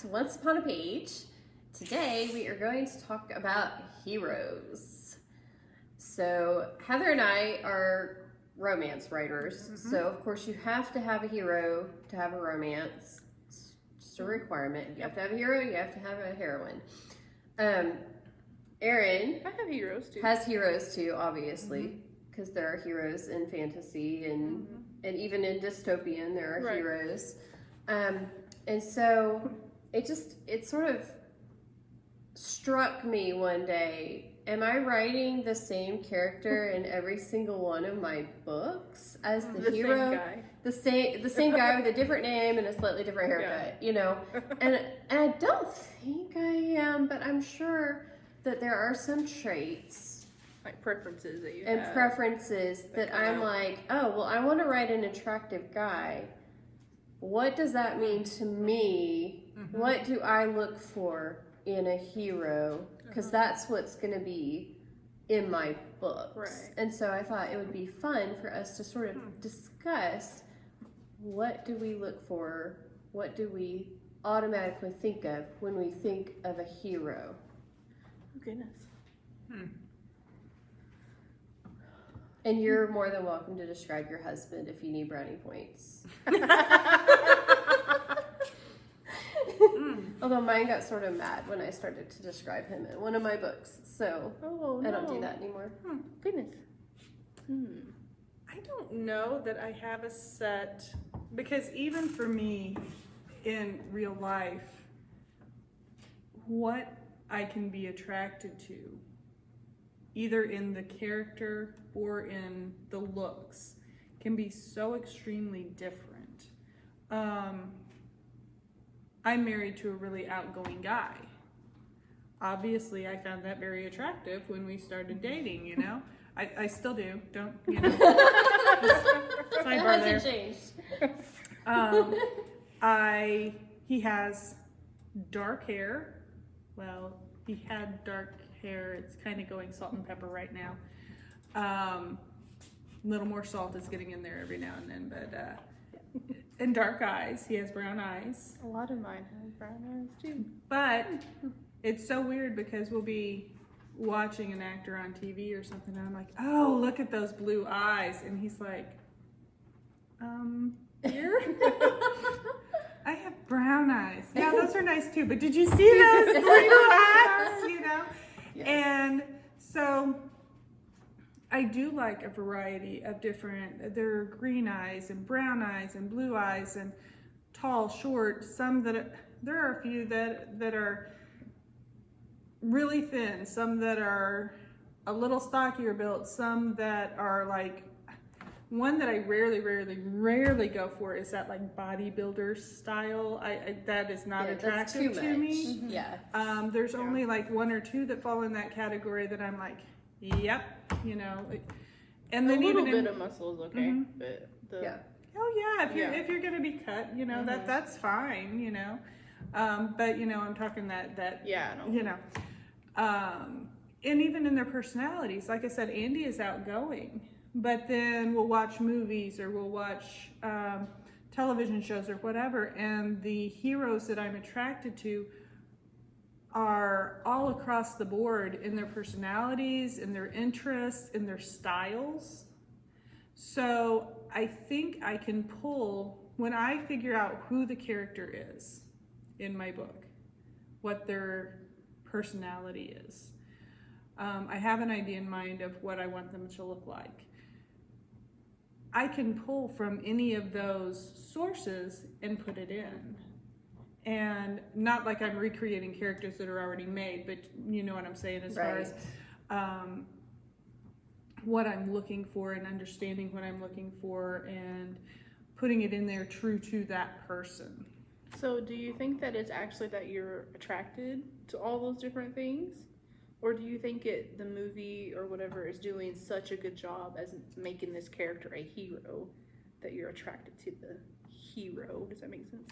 to Once Upon a Page. Today we are going to talk about heroes. So Heather and I are romance writers, so of course you have to have a hero to have a romance. It's just a requirement. You have to have a hero, you have to have a heroine. Erin I have heroes too. has heroes too, obviously, because there are heroes in fantasy and even in dystopian there are heroes. And so it sort of struck me one day, am I writing the same character in every single one of my books as the hero? Same guy. The same guy with a different name and a slightly different haircut, you know? And I don't think I am, but I'm sure that there are some traits Like preferences that you and have. preferences that I'm like, oh, well, I want to write an attractive guy. What does that mean to me? What do I look for in a hero? Because that's what's going to be in my books. Right. And so I thought it would be fun for us to sort of discuss, what do we look for? What do we automatically think of when we think of a hero? Oh, goodness. And you're more than welcome to describe your husband if you need brownie points. Although mine got sort of mad when I started to describe him in one of my books, so I don't do that anymore. Goodness. I don't know that I have a set, because even for me in real life, what I can be attracted to, either in the character or in the looks, can be so extremely different. I'm married to a really outgoing guy. Obviously, I found that very attractive when we started dating, you know? I still do, don't, you know? It Sidebar there. hasn't changed. He has dark hair. Well, he had dark hair. It's kind of going salt and pepper right now. A little more salt is getting in there every now and then, but and dark eyes. He has brown eyes. A lot of mine have brown eyes too. But it's so weird because we'll be watching an actor on TV or something, and I'm like, oh, look at those blue eyes. And he's like, here? I have brown eyes. Yeah, those are nice too, but did you see those blue eyes? You know? Yes. And so I do like a variety of different, there are green eyes and brown eyes and blue eyes and tall, short, some that, there are a few that are really thin, some that are a little stockier built, some that are like, one that I rarely go for is that like bodybuilder style. I that is not attractive to me. Yeah. There's only like one or two that fall in that category that I'm like, yep, you know. And then a little even bit of muscle is okay, but oh yeah, if you're gonna be cut, you know, that's fine, you know. But you know, I'm talking that yeah, I know. you know. And even in their personalities, like I said, Andy is outgoing, but then we'll watch movies or we'll watch television shows or whatever, and the heroes that I'm attracted to are all across the board in their personalities, in their interests, in their styles. So I think I can pull, when I figure out who the character is in my book, what their personality is, I have an idea in mind of what I want them to look like. I can pull from any of those sources and put it in. And not like I'm recreating characters that are already made, but you know what I'm saying as far as what I'm looking for and understanding what I'm looking for and putting it in there true to that person. So do you think that it's actually that you're attracted to all those different things? Or do you think the movie or whatever is doing such a good job as making this character a hero that you're attracted to the hero? Does that make sense?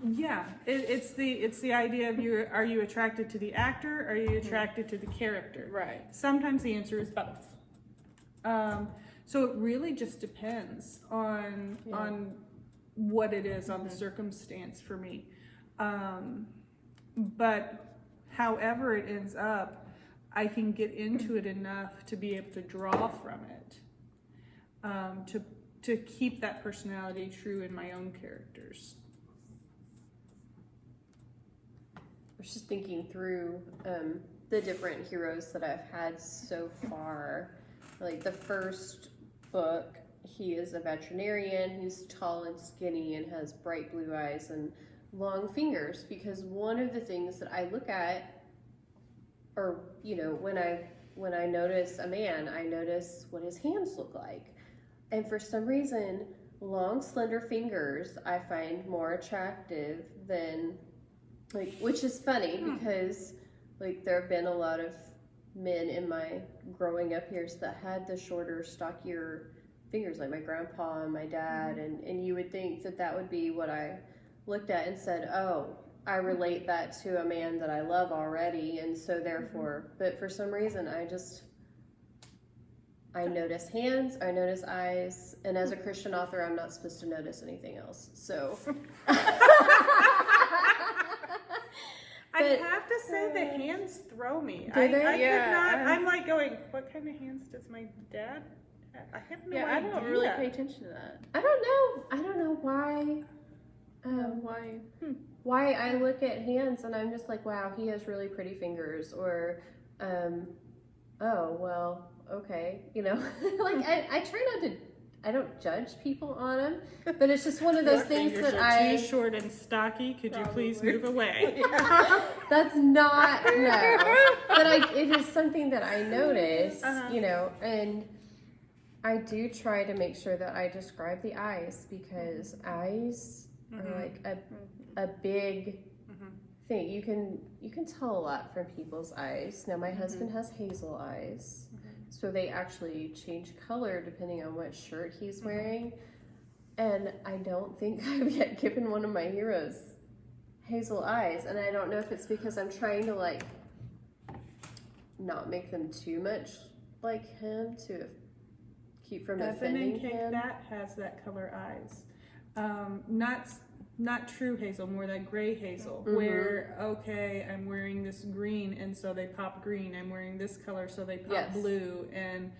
Yeah, it's the idea of are you attracted to the actor? Or are you attracted to the character? Right. Sometimes the answer is both. So it really just depends on what it is, on the circumstance for me. But however it ends up, I can get into it enough to be able to draw from it, to keep that personality true in my own characters. I was just thinking through the different heroes that I've had so far. Like the first book, he is a veterinarian who's tall and skinny and has bright blue eyes and long fingers, because one of the things that I look at, or when I notice a man, I notice what his hands look like. And for some reason, long, slender fingers I find more attractive than, which is funny because, there have been a lot of men in my growing up years that had the shorter, stockier fingers, like my grandpa and my dad, and you would think that would be what I looked at and said, oh, I relate that to a man that I love already, and so therefore, but for some reason, I notice hands, I notice eyes, and as a Christian author, I'm not supposed to notice anything else. So, I have to say the hands throw me. Do they? I Yeah, could not. I'm like going, what kind of hands does my dad have? I have no idea. I don't really pay attention to that. I don't know why. Why? Why I look at hands and I'm just like, wow, he has really pretty fingers, or, oh well, okay, I try not to. I don't judge people on them, but it's just one of those things Fingers that are too short and stocky. Could you please move away? That's not no, but it is something that I notice, and I do try to make sure that I describe the eyes, because eyes are like a big thing. You can tell a lot from people's eyes. Now my husband has hazel eyes. So they actually change color depending on what shirt he's wearing. And I don't think I've yet given one of my heroes hazel eyes. And I don't know if it's because I'm trying to not make them too much like him to keep from offending him. That has that color eyes. Not true hazel, more that gray hazel, where, okay, I'm wearing this green, and so they pop green. I'm wearing this color, so they pop blue. And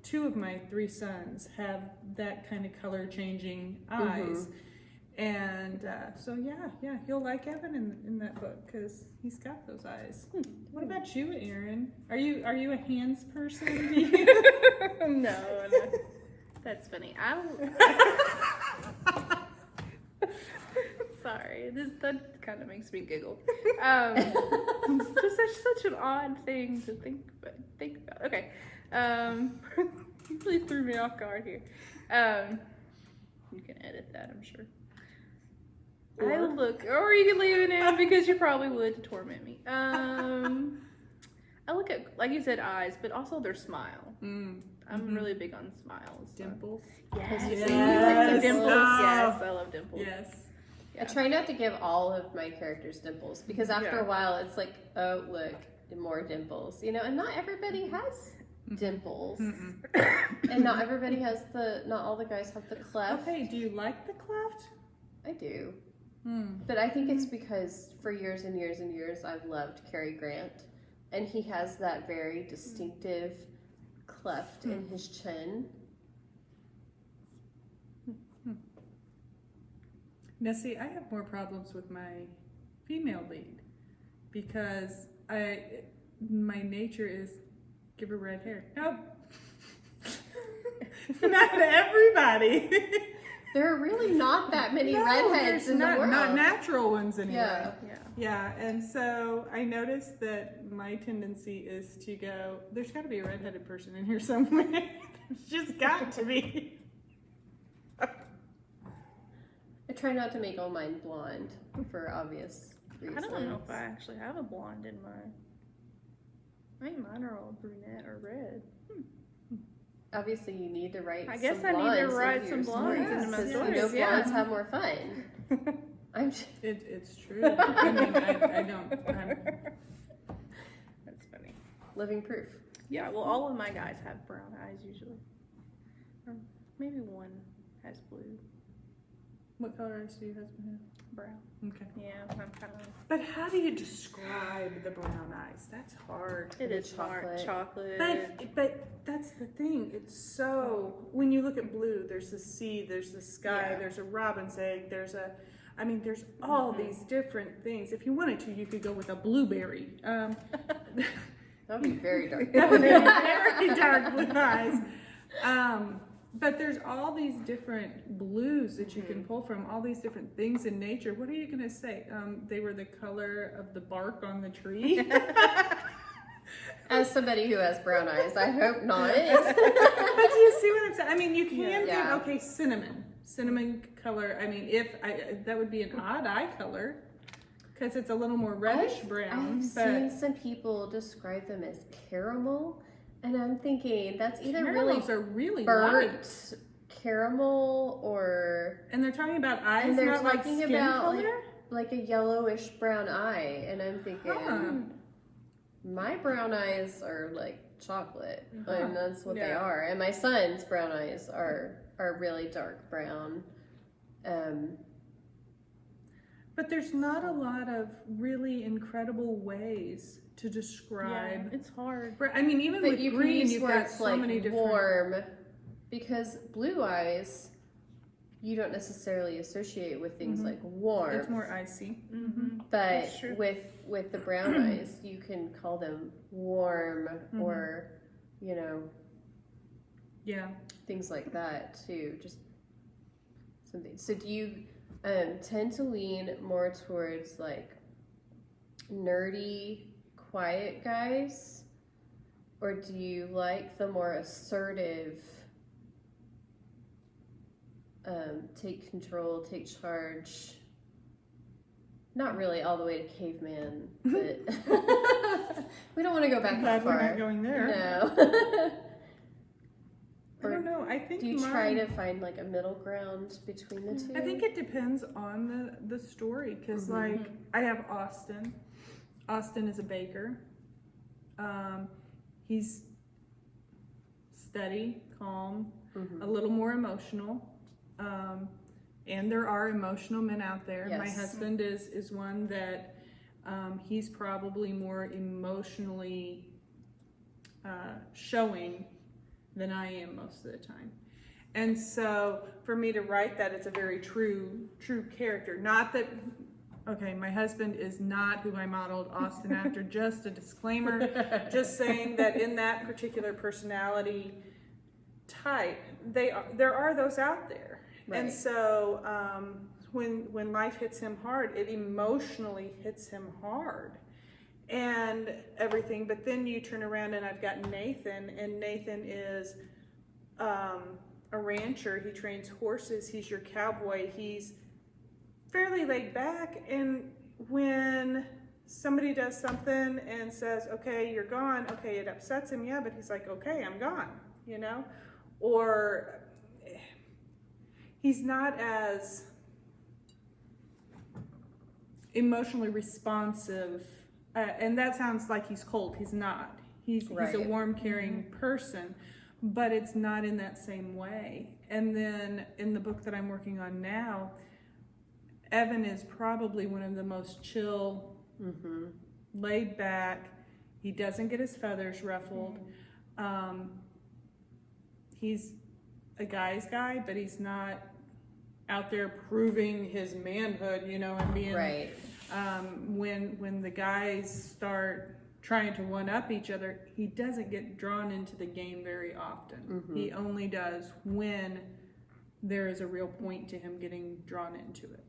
two of my three sons have that kind of color changing eyes. And so, yeah, you'll like Evan in that book, because he's got those eyes. What about you, Erin? Are you a hands person? No. That's funny. Sorry, that kind of makes me giggle. Just such an odd thing to think about. Okay, you really threw me off guard here. You can edit that, I'm sure. Or you can leave it in because you probably would to torment me. I look at, like you said, eyes, but also their smile. I'm really big on smiles. Dimples. Yes. Yes. Dimples. Oh. Yes, I love dimples. Yes. I try not to give all of my characters dimples, because after a while it's like, oh look, more dimples, and not everybody has dimples, and not everybody has not all the guys have the cleft. Okay, do you like the cleft? I do, but I think it's because for years and years and years I've loved Cary Grant, and he has that very distinctive cleft in his chin. Now, see, I have more problems with my female lead, because my nature is give her red hair. Nope. Not everybody. There are really not that many redheads in the world. Not natural ones anyway. Yeah. Yeah, and so I noticed that my tendency is to go, there's got to be a redheaded person in here somewhere. There's just got to be. I try not to make all mine blonde for obvious reasons. I don't know if I actually have a blonde in mine. I think mine are all brunette or red. Obviously, you need to write. I guess some I need to blondes write into some your blondes stories, into my 'cause stories, blondes have more fun. It's true. I mean, I don't. That's funny. Living proof. Yeah, well, all of my guys have brown eyes usually. Or maybe one has blue. What color eyes do your husband have? Brown. Okay. Yeah, I'm kind of. But how do you describe the brown eyes? That's hard. It is chocolate. chocolate. But that's the thing. It's so, when you look at blue, there's the sea, there's the sky, Yeah. there's a robin's egg, there's all these different things. If you wanted to, you could go with a blueberry. That would be very dark. That would be very dark blue eyes. But there's all these different blues that you can pull from, all these different things in nature. What are you going to say? They were the color of the bark on the tree. As somebody who has brown eyes, I hope not. But do you see what I'm saying? I mean, you can Yeah. think, okay, cinnamon color. I mean, that would be an odd eye color because it's a little more reddish brown. I've but seen some people describe them as caramel, and I'm thinking that's either caramels really are really burnt light. caramel or And they're talking about eyes, and they're not like talking skin about color. like a yellowish brown eye, and I'm thinking Huh. my brown eyes are like chocolate, and that's what they Yeah. are. And my son's brown eyes are really dark brown. But there's not a lot of really incredible ways to Yeah, describe. it's hard. I mean, even But with you can green, use you've got words so like many different. warm, because blue eyes you don't necessarily associate with things like warm. It's more icy. Mm-hmm. But That's true. with the brown eyes, you can call them warm or Yeah. things like that too. Just something. So do you tend to lean more towards like nerdy, quiet guys, or do you like the more assertive, take control, take charge? Not really all the way to caveman, but we don't want to go back I'm that glad we're far. not going there. No. I don't know. I think Do you mine, try to find like a middle ground between the two? I think it depends on the story because like I have Austin. Austin is a baker. He's steady, calm, a little more emotional. And there are emotional men out there. My Yes. husband is one that he's probably more emotionally showing than I am most of the time. And so for me to write that, it's a very true character. Not that, okay, my husband is not who I modeled Austin after, just a disclaimer. Just saying that in that particular personality type, there are those out there. Right. And so when life hits him hard, it emotionally hits him hard and everything. But then you turn around and I've got Nathan, and Nathan is a rancher. He trains horses. He's your cowboy. He's fairly laid back, and when somebody does something and says, okay, you're gone, okay, it upsets him, yeah, but he's like, okay, I'm gone, or he's not as emotionally responsive, and that sounds like he's cold. He's not. He's a Right. warm, caring person, but it's not in that same way. And then in the book that I'm working on now, Evan is probably one of the most chill, laid back. He doesn't get his feathers ruffled. He's a guy's guy, but he's not out there proving his manhood, and being Right. When the guys start trying to one up each other, he doesn't get drawn into the game very often. He only does when there is a real point to him getting drawn into it.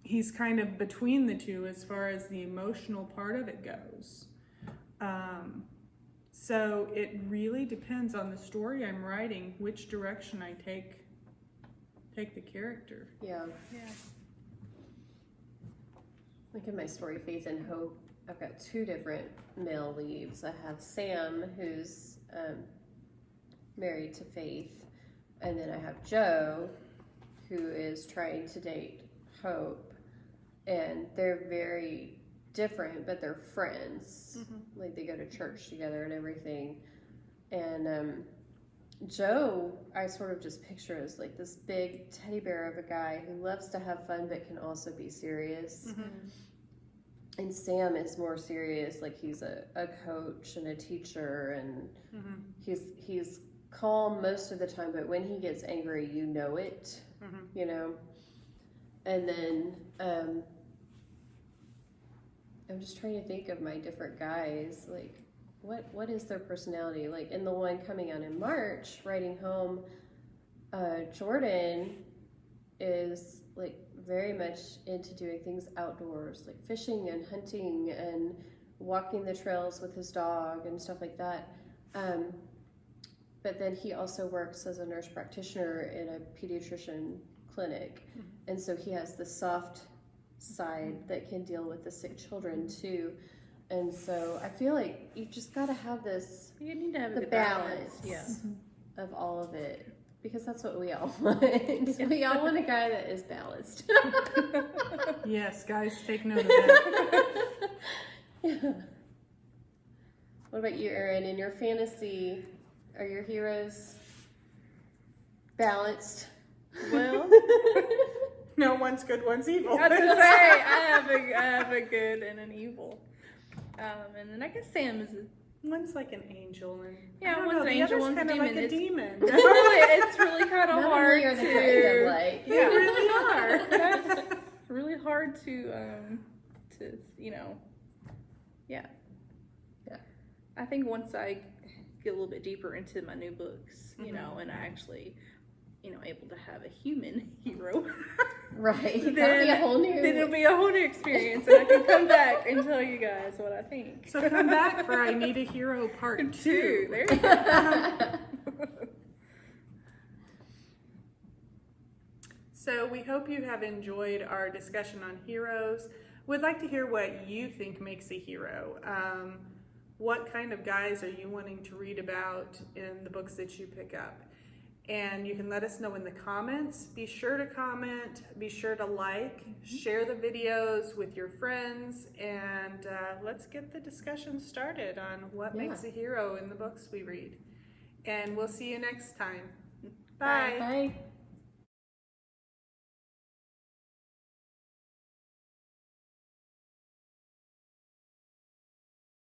He's kind of between the two as far as the emotional part of it goes. So it really depends on the story I'm writing, which direction I take the character. Yeah. Like in my story, Faith and Hope, I've got two different male leads. I have Sam, who's married to Faith, and then I have Joe, who is trying to date Hope, and they're very different, but they're friends. Like they go to church together and everything. And Joe, I sort of just picture as like this big teddy bear of a guy who loves to have fun but can also be serious. And Sam is more serious, like he's a coach and a teacher, and he's calm most of the time, but when he gets angry, you know it, you know. And then I'm just trying to think of my different guys, like what is their personality? Like in the one coming out in March, Writing Home, Jordan is like very much into doing things outdoors, like fishing and hunting and walking the trails with his dog and stuff like that. But then he also works as a nurse practitioner in a pediatrician clinic. And so he has the soft side that can deal with the sick children too. And so I feel like you just got to have this, You need to have the a good balance Yeah. of all of it, because that's what we all want. We all want a guy that is balanced. Yes, guys, take note of that. Yeah. What about you, Erin? In your fantasy, are your heroes balanced? Well, No, one's good, one's evil. I was gonna say I have a good and an evil, and then I guess Sam is. One's like an angel, and Yeah, I don't one's know, an the angel, other's one's a kind of demon. like a demon. It's really kind of Not hard only are they to. kind of like, They really are. That's really hard to you know. Yeah. Yeah. I think once I get a little bit deeper into my new books, you know, and I actually, you know, able to have a human hero. right? That'll be a whole new. Then it'll be a whole new experience, and I can come back and tell you guys what I think. So come back for I Need a Hero Part 2. There you go. So we hope you have enjoyed our discussion on heroes. We'd like to hear what you think makes a hero. What kind of guys are you wanting to read about in the books that you pick up? And you can let us know in the comments. Be sure to comment, be sure to like, share the videos with your friends, and let's get the discussion started on what makes a hero in the books we read. And we'll see you next time. Bye. Bye.